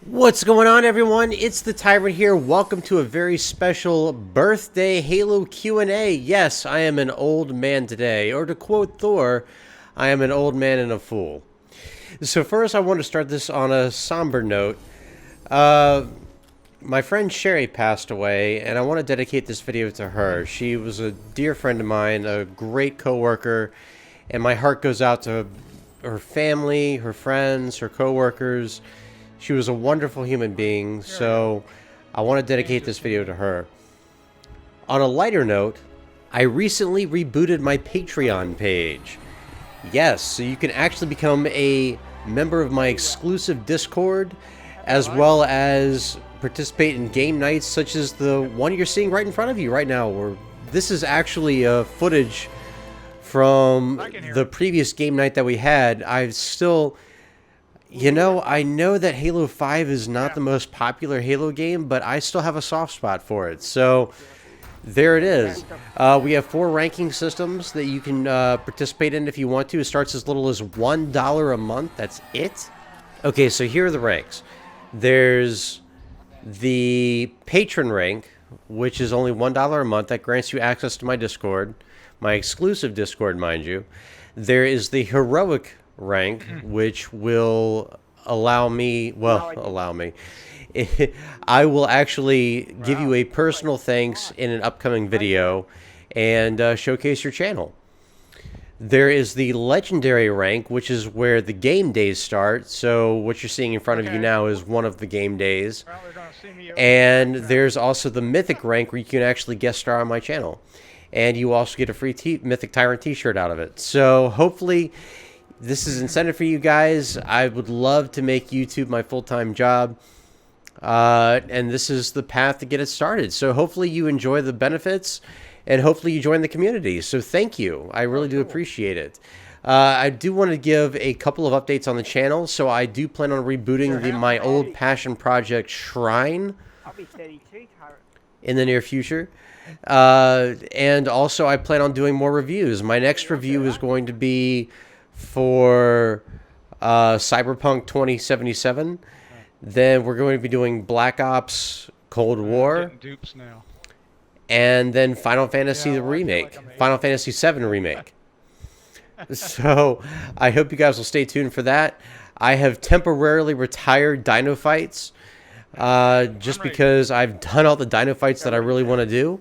What's going on, everyone? It's the Tyrant here. Welcome to a very special birthday Halo Q&A. Yes, I am an old man today, or to quote Thor, I am an old man and a fool. So first, I want to start this on a somber note. My friend Sherry passed away, and I want to dedicate this video to her. She was a dear friend of mine, a great coworker, and my heart goes out to her family, her friends, her coworkers. She was a wonderful human being, so I want to dedicate this video to her. On a lighter note, I recently rebooted my Patreon page. Yes, so you can actually become a member of my exclusive Discord, as well as participate in game nights such as the one you're seeing right in front of you right now. Or this is actually footage from the previous game night that we had. I've still... You know, I know that Halo 5 is not the most popular Halo game, but I still have a soft spot for it. So, there it is. We have 4 ranking systems that you can participate in if you want to. It starts as little as $1 a month. That's it. Okay, so here are the ranks. There's the Patron rank, which is only $1 a month. That grants you access to my Discord, my exclusive Discord, mind you. There is the Heroic rank, which will allow me, I will actually give you a personal thanks in an upcoming video and showcase your channel. There is the Legendary rank, which is where the game days start. So what you're seeing in front of you now is one of the game days. And there's also the Mythic rank, where you can actually guest star on my channel. And you also get a free MythicTyrant t-shirt out of it. So hopefully this is incentive for you guys. I would love to make YouTube my full-time job. And this is the path to get it started. So hopefully you enjoy the benefits, and hopefully you join the community. So thank you. I really do appreciate it. I do want to give a couple of updates on the channel. So I do plan on rebooting my old passion project, Shrine, in the near future. And also I plan on doing more reviews. My next review is going to be for Cyberpunk 2077. Then we're going to be doing Black Ops Cold War. And then Final Fantasy the remake. Final Fantasy VII remake. So I hope you guys will stay tuned for that. I have temporarily retired Dino Fights just because I've done all the Dino Fights that I really want to do.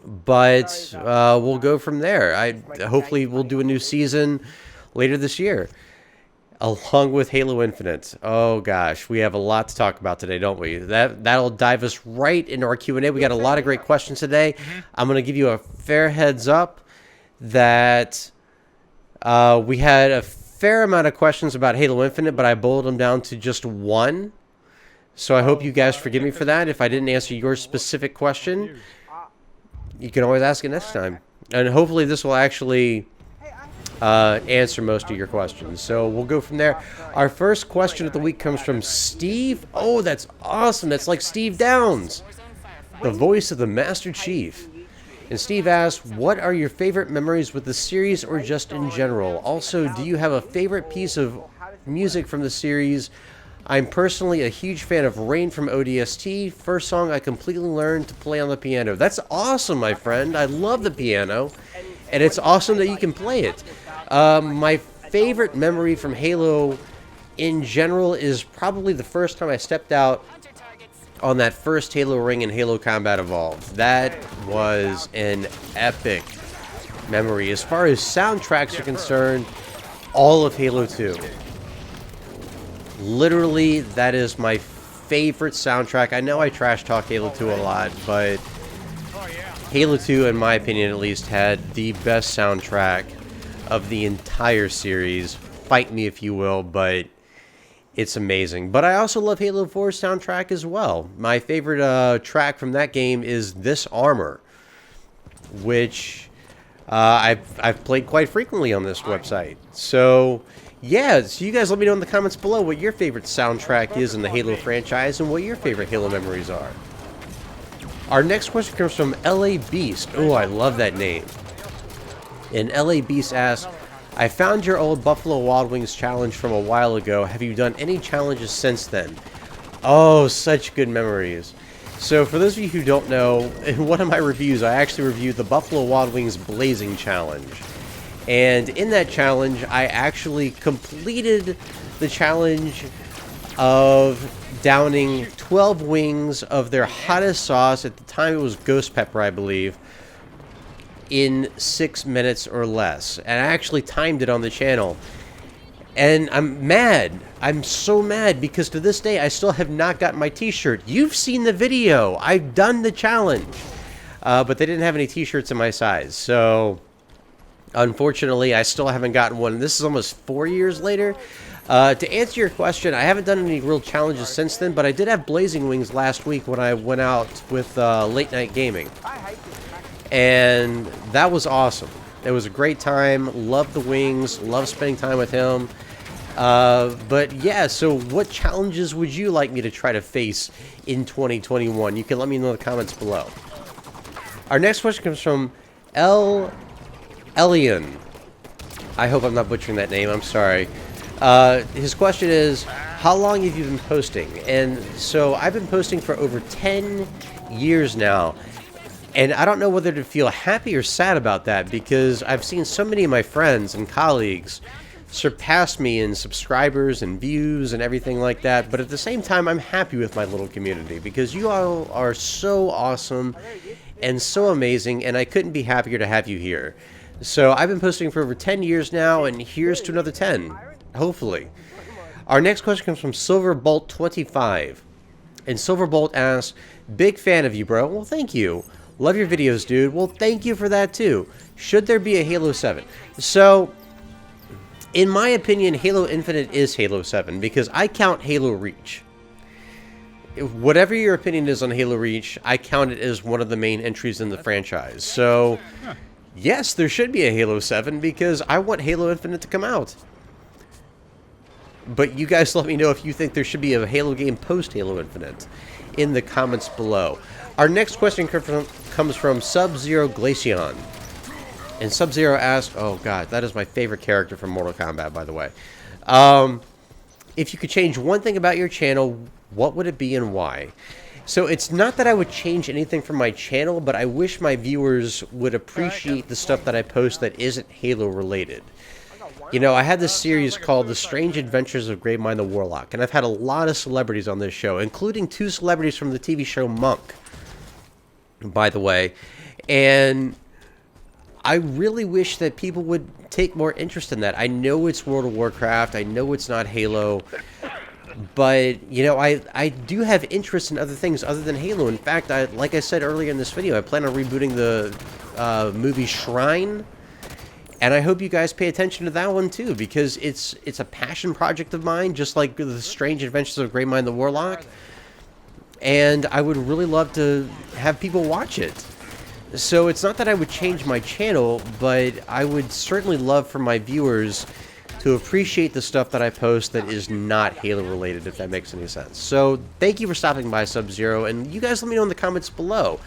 But we'll go from there. Hopefully we'll do a new season later this year, along with Halo Infinite. Oh gosh, we have a lot to talk about today, don't we? That'll dive us right into our Q&A. We got a lot of great questions today. I'm going to give you a fair heads up that we had a fair amount of questions about Halo Infinite, but I boiled them down to just one. So I hope you guys forgive me for that. If I didn't answer your specific question, you can always ask it next time. And hopefully this will actually answer most of your questions. So we'll go from there. Our first question of the week comes from Steve. Oh, that's awesome. That's like Steve Downs, the voice of the Master Chief. And Steve asks, what are your favorite memories with the series or just in general? Also, do you have a favorite piece of music from the series? I'm personally a huge fan of Rain from ODST. First song I completely learned to play on the piano. That's awesome, my friend. I love the piano. And it's awesome that you can play it. My favorite memory from Halo in general is probably the first time I stepped out on that first Halo ring in Halo Combat Evolved. That was an epic memory. As far as soundtracks are concerned, all of Halo 2. Literally, that is my favorite soundtrack. I know I trash talk Halo 2 a lot, but Halo 2, in my opinion at least, had the best soundtrack of the entire series. Fight me if you will, but it's amazing. But I also love Halo 4's soundtrack as well. My favorite track from that game is This Armor, which I've played quite frequently on this website. So yeah, so you guys let me know in the comments below what your favorite soundtrack is in the Halo franchise and what your favorite Halo memories are. Our next question comes from LA Beast. Oh, I love that name. And LA Beast asks, I found your old Buffalo Wild Wings challenge from a while ago. Have you done any challenges since then? Oh, such good memories. So for those of you who don't know, in one of my reviews, I actually reviewed the Buffalo Wild Wings Blazing Challenge. And in that challenge, I actually completed the challenge of downing 12 wings of their hottest sauce. At the time, it was ghost pepper, I believe, in 6 minutes or less. And I actually timed it on the channel. And I'm mad. I'm so mad because to this day, I still have not gotten my t-shirt. You've seen the video. I've done the challenge. But they didn't have any t-shirts in my size. So, unfortunately, I still haven't gotten one. This is almost 4 years later. To answer your question, I haven't done any real challenges since then, but I did have Blazing Wings last week when I went out with Late Night Gaming. And that was awesome. It was a great time. Loved the wings. Loved spending time with him. But yeah, so what challenges would you like me to try to face in 2021? You can let me know in the comments below. Our next question comes from ElElyon. I hope I'm not butchering that name. I'm sorry. His question is, how long have you been posting? And so I've been posting for over 10 years now. And I don't know whether to feel happy or sad about that, because I've seen so many of my friends and colleagues surpass me in subscribers and views and everything like that. But at the same time, I'm happy with my little community because you all are so awesome and so amazing, and I couldn't be happier to have you here. So I've been posting for over 10 years now, and here's to another 10, hopefully. Our next question comes from Silverbolt25. And Silverbolt asks, big fan of you, bro. Well, thank you. Love your videos, dude. Well, thank you for that, too. Should there be a Halo 7? So, in my opinion, Halo Infinite is Halo 7, because I count Halo Reach. Whatever your opinion is on Halo Reach, I count it as one of the main entries in the franchise. So, yes, there should be a Halo 7, because I want Halo Infinite to come out. But you guys let me know if you think there should be a Halo game post-Halo Infinite in the comments below. Our next question comes from SubZero Question. And SubZero asks, oh god, that is my favorite character from Mortal Kombat, by the way. If you could change one thing about your channel, what would it be and why? So it's not that I would change anything from my channel, but I wish my viewers would appreciate the stuff that I post that isn't Halo related. You know, I had this series called The Strange Adventures of Gravemind the Warlock, and I've had a lot of celebrities on this show, including 2 celebrities from the TV show Monk, by the way. And I really wish that people would take more interest in that. I know it's World of Warcraft, I know it's not Halo, but, you know, I do have interest in other things other than Halo. In fact, like I said earlier in this video, I plan on rebooting the movie Shrine. And I hope you guys pay attention to that one too, because it's a passion project of mine, just like The Strange Adventures of Gravemind the Warlock. And I would really love to have people watch it. So it's not that I would change my channel, but I would certainly love for my viewers to appreciate the stuff that I post that is not Halo related, if that makes any sense. So thank you for stopping by, SubZero, and you guys let me know in the comments below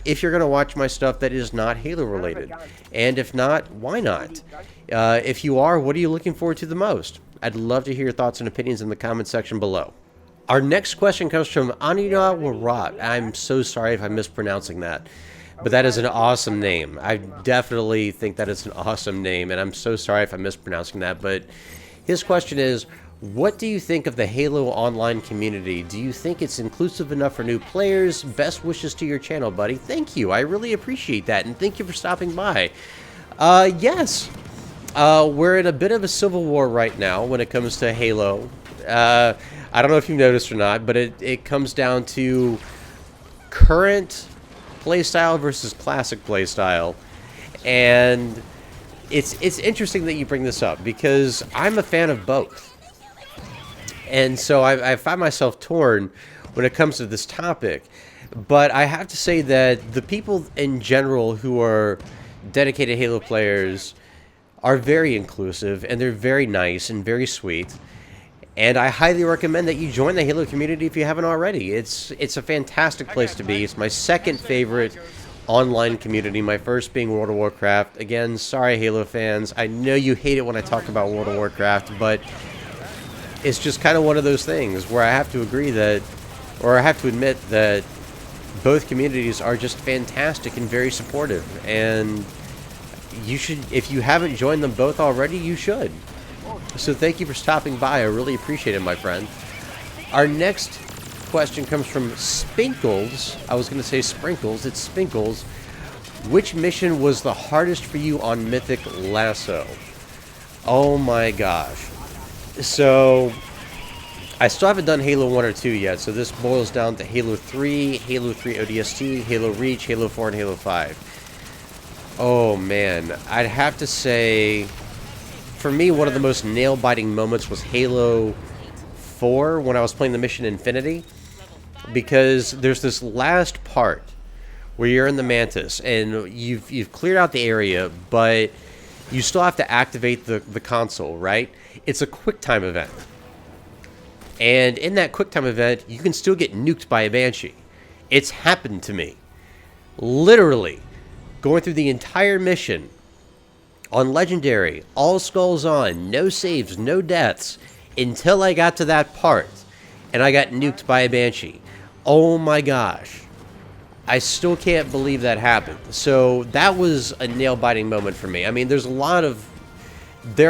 if you're going to watch my stuff that is not Halo related. And if not, why not? If you are, what are you looking forward to the most? I'd love to hear your thoughts and opinions in the comment section below. Our next question comes from Anina Warat. I'm so sorry if I'm mispronouncing that, but that is an awesome name. I definitely think that is an awesome name, and I'm so sorry if I'm mispronouncing that, but his question is, what do you think of the Halo Online community? Do you think it's inclusive enough for new players? Best wishes to your channel, buddy. Thank you. I really appreciate that, and thank you for stopping by. Yes. We're in a bit of a civil war right now when it comes to Halo. I don't know if you've noticed or not, but it comes down to current playstyle versus classic playstyle. And it's interesting that you bring this up, because I'm a fan of both. And so I find myself torn when it comes to this topic. But I have to say that the people in general who are dedicated Halo players are very inclusive, and they're very nice and very sweet. And I highly recommend that you join the Halo community if you haven't already. It's a fantastic place to be. It's my second favorite online community, my first being World of Warcraft. Again, sorry Halo fans, I know you hate it when I talk about World of Warcraft, but it's just kind of one of those things where I have to agree that, or I have to admit that both communities are just fantastic and very supportive, and you should, if you haven't joined them both already, you should. So thank you for stopping by, I really appreciate it, my friend. Our next question comes from Spinkles. I was going to say Sprinkles, it's Spinkles. Which mission was the hardest for you on Mythic Lasso? Oh my gosh. So, I still haven't done Halo 1 or 2 yet, so this boils down to Halo 3, Halo 3 ODST, Halo Reach, Halo 4, and Halo 5. Oh man, I'd have to say, for me, one of the most nail-biting moments was Halo 4 when I was playing the mission Infinity, because there's this last part where you're in the Mantis and you've cleared out the area, but you still have to activate the console, right? It's a QuickTime event. And in that QuickTime event, you can still get nuked by a Banshee. It's happened to me. Literally, going through the entire mission on Legendary, all skulls on, no saves, no deaths, until I got to that part, and I got nuked by a Banshee. Oh my gosh. I still can't believe that happened. So that was a nail-biting moment for me. I mean, there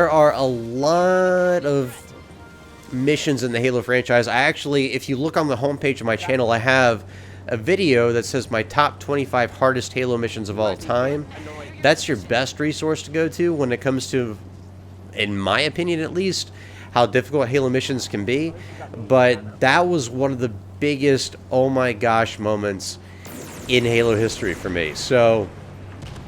are a lot of missions in the Halo franchise. I actually, if you look on the homepage of my channel, I have a video that says my top 25 hardest Halo missions of all time. That's your best resource to go to when it comes to, in my opinion at least, how difficult Halo missions can be. But that was one of the biggest, oh my gosh, moments in Halo history for me. So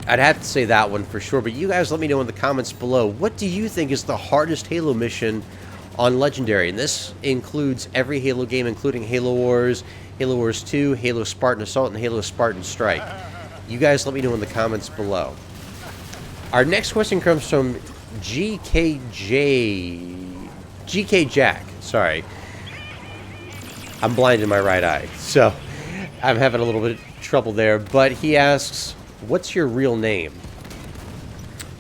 I'd have to say that one for sure. But you guys let me know in the comments below, what do you think is the hardest Halo mission on Legendary? And this includes every Halo game, including Halo Wars 2, Halo Spartan Assault, and Halo Spartan Strike. You guys let me know in the comments below. Our next question comes from GK Jack. Sorry. I'm blind in my right eye, so I'm having a little bit of trouble there. But he asks, what's your real name?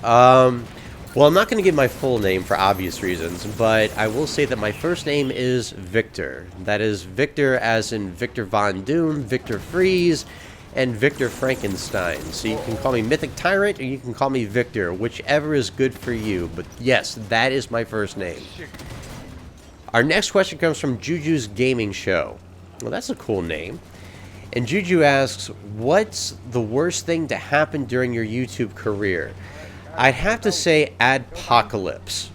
Well, I'm not going to give my full name for obvious reasons, but I will say that my first name is Victor. That is Victor as in Victor Von Doom, Victor Freeze, and Victor Frankenstein. So you can call me MythicTyrant, or you can call me Victor, whichever is good for you. But yes, that is my first name. Our next question comes from Juju's Gaming Show. Well, that's a cool name. And Juju asks, what's the worst thing to happen during your YouTube career? I'd have to say Adpocalypse.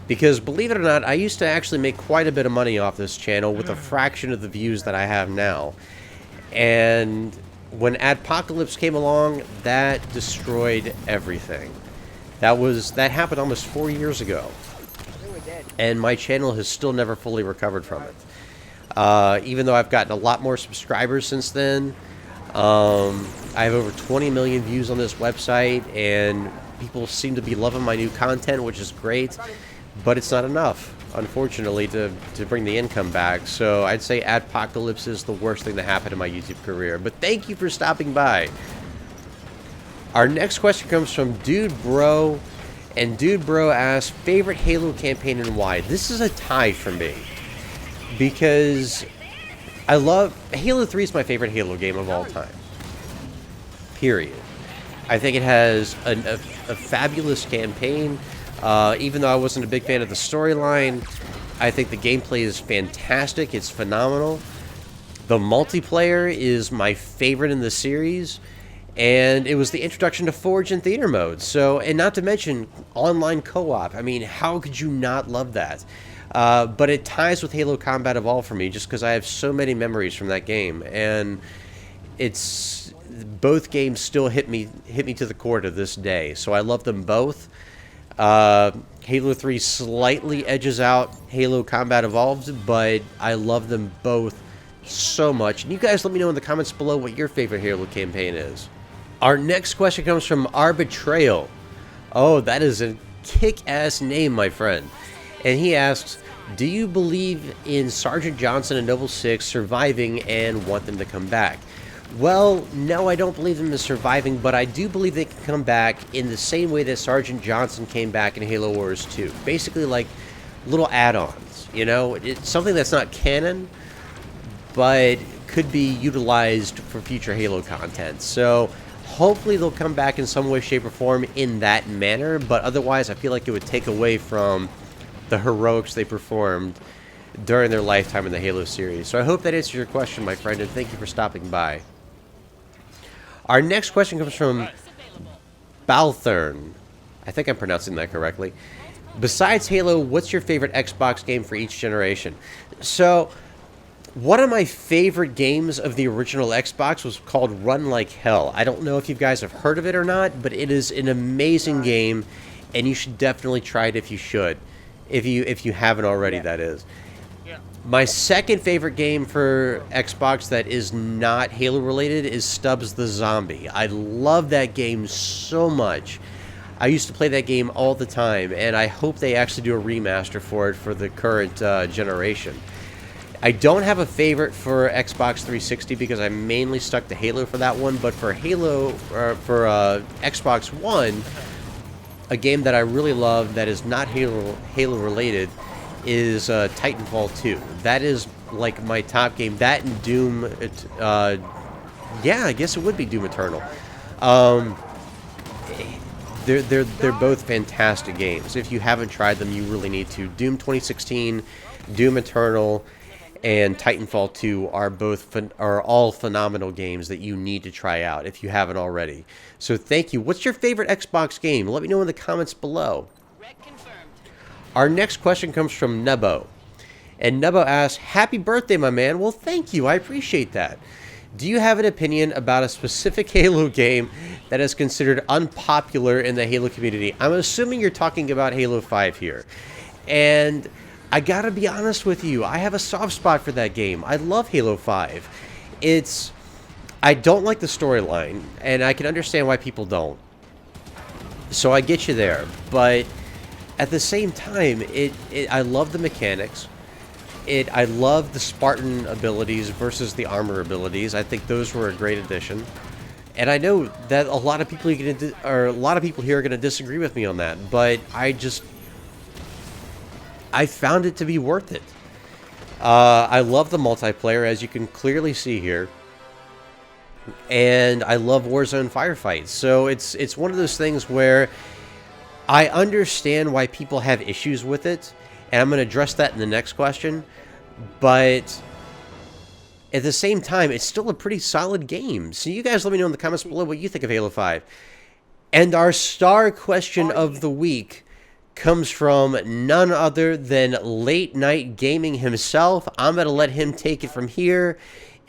Because believe it or not, I used to actually make quite a bit of money off this channel with a fraction of the views that I have now. And when Adpocalypse came along, that destroyed everything. That happened almost 4 years ago. And my channel has still never fully recovered from it. Even though I've gotten a lot more subscribers since then, I have over 20 million views on this website, and people seem to be loving my new content, which is great, but it's not enough, unfortunately, to bring the income back. So I'd say Adpocalypse is the worst thing to happen to my YouTube career. But thank you for stopping by. Our next question comes from Dude Bro, and Dude Bro asks, favorite Halo campaign and why? This is a tie for me, because I love Halo 3 is my favorite Halo game of all time. Period. I think it has a fabulous campaign. Even though I wasn't a big fan of the storyline, I think the gameplay is fantastic. It's phenomenal. The multiplayer is my favorite in the series, and it was the introduction to Forge and Theater mode. So, and not to mention online co-op. I mean, how could you not love that? But it ties with Halo Combat Evolved for me, just because I have so many memories from that game, and both games still hit me to the core to this day. So I love them both. Halo 3 slightly edges out Halo Combat Evolved, but I love them both so much. And you guys let me know in the comments below what your favorite Halo campaign is. Our next question comes from Arbitrail. Oh, that is a kick-ass name, my friend. And he asks, do you believe in Sergeant Johnson and Noble 6 surviving and want them to come back? Well, no, I don't believe them as surviving, but I do believe they can come back in the same way that Sergeant Johnson came back in Halo Wars 2. Basically, like little add-ons. You know, it's something that's not canon, but could be utilized for future Halo content. So hopefully they'll come back in some way, shape, or form in that manner, but otherwise I feel like it would take away from the heroics they performed during their lifetime in the Halo series. So I hope that answers your question, my friend, and thank you for stopping by. Our next question comes from Balthern. I think I'm pronouncing that correctly. Besides Halo, what's your favorite Xbox game for each generation? So, one of my favorite games of the original Xbox was called Run Like Hell. I don't know if you guys have heard of it or not, but it is an amazing game, and you should definitely try it if you should. If you haven't already, that is. My second favorite game for Xbox that is not Halo related is Stubbs the Zombie. I love that game so much. I used to play that game all the time, and I hope they actually do a remaster for it for the current generation. I don't have a favorite for Xbox 360 because I mainly stuck to Halo for that one, but for Xbox One, a game that I really love that is not Halo related is Titanfall 2. That is like my top game. That and Doom. Yeah, I guess it would be Doom Eternal. They're both fantastic games. If you haven't tried them, you really need to. Doom 2016, Doom Eternal, and Titanfall 2 are all phenomenal games that you need to try out if you haven't already. So thank you. What's your favorite Xbox game? Let me know in the comments below. Our next question comes from Nebo. And Nebo asks, happy birthday, my man. Well, thank you. I appreciate that. Do you have an opinion about a specific Halo game that is considered unpopular in the Halo community? I'm assuming you're talking about Halo 5 here. And I gotta be honest with you, I have a soft spot for that game. I love Halo 5. I don't like the storyline, and I can understand why people don't. So I get you there, but at the same time, I love the mechanics. I love the Spartan abilities versus the armor abilities. I think those were a great addition. And I know that a lot of people here are going to disagree with me on that, but I found it to be worth it. I love the multiplayer, as you can clearly see here. And I love Warzone firefights. So it's one of those things where I understand why people have issues with it, and I'm going to address that in the next question, but at the same time, it's still a pretty solid game. So you guys let me know in the comments below what you think of Halo 5. And our star question of the week comes from none other than Late Night Gaming himself. I'm going to let him take it from here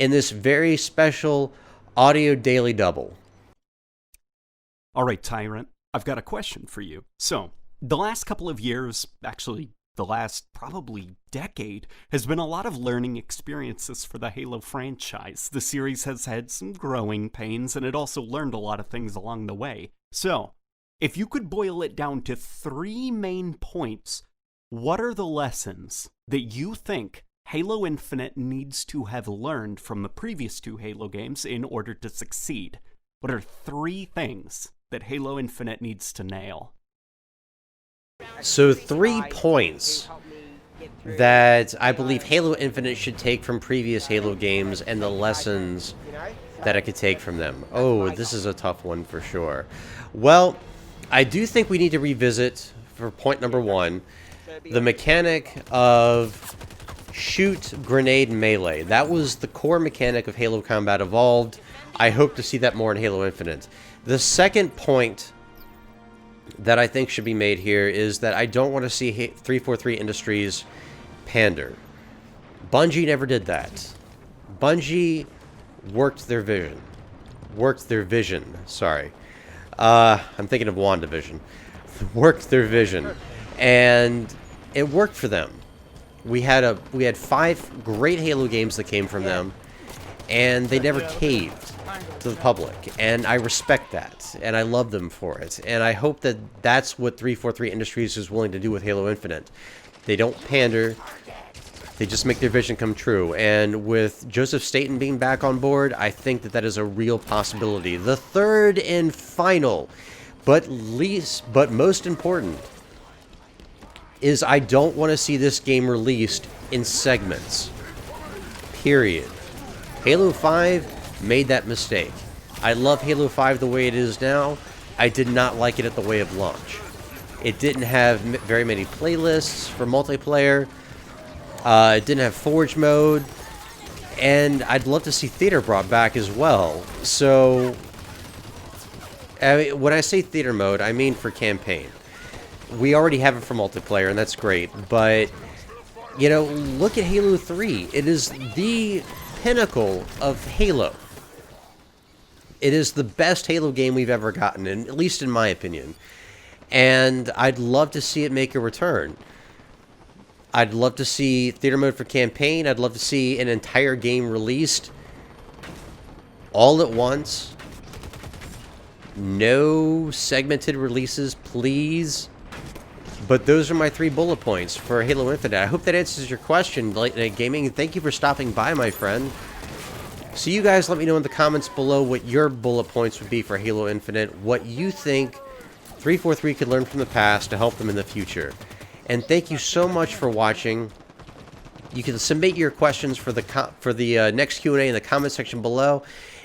in this very special audio daily double. All right, Tyrant. I've got a question for you. So, the last couple of years, actually the last probably decade, has been a lot of learning experiences for the Halo franchise. The series has had some growing pains, and it also learned a lot of things along the way. So, if you could boil it down to 3 main points, what are the lessons that you think Halo Infinite needs to have learned from the previous 2 Halo games in order to succeed? What are 3 things that Halo Infinite needs to nail? So 3 points that I believe Halo Infinite should take from previous Halo games and the lessons that I could take from them. Oh, this is a tough one for sure. Well, I do think we need to revisit, for point number 1, the mechanic of shoot, grenade, melee. That was the core mechanic of Halo Combat Evolved. I hope to see that more in Halo Infinite. The second point that I think should be made here is that I don't want to see 343 Industries pander. Bungie never did that. Bungie worked their vision. Sorry. I'm thinking of WandaVision. Worked their vision. And it worked for them. We had 5 great Halo games that came from them, and they never caved to the public, and I respect that, and I love them for it, and I hope that that's what 343 Industries is willing to do with Halo Infinite. They don't pander, They just make their vision come true. And with Joseph Staten being back on board, I think that that is a real possibility. The third and final, but most important, is I don't want to see this game released in segments. Period. Halo 5 made that mistake. I love Halo 5 the way it is now. I did not like it at the way of launch. It didn't have very many playlists for multiplayer. It didn't have Forge mode. And I'd love to see Theater brought back as well. So, when I say Theater mode, I mean for campaign. We already have it for multiplayer, and that's great. But, you know, look at Halo 3. It is the pinnacle of Halo. It is the best Halo game we've ever gotten, at least in my opinion. And I'd love to see it make a return. I'd love to see Theater mode for campaign. I'd love to see an entire game released all at once. No segmented releases, please. But those are my 3 bullet points for Halo Infinite. I hope that answers your question, Late Night Gaming. Thank you for stopping by, my friend. So you guys let me know in the comments below what your bullet points would be for Halo Infinite, what you think 343 could learn from the past to help them in the future. And thank you so much for watching. You can submit your questions for the next Q&A in the comment section below.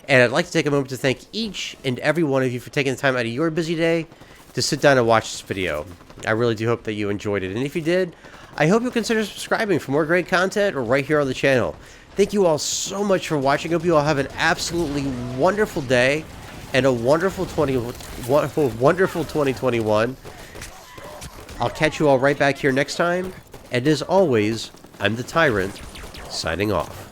And I'd like to take a moment to thank each and every one of you for taking the time out of your busy day to sit down and watch this video. I really do hope that you enjoyed it. And if you did, I hope you'll consider subscribing for more great content right here on the channel. Thank you all so much for watching. I hope you all have an absolutely wonderful day and a wonderful 2021. I'll catch you all right back here next time. And as always, I'm the Tyrant, signing off.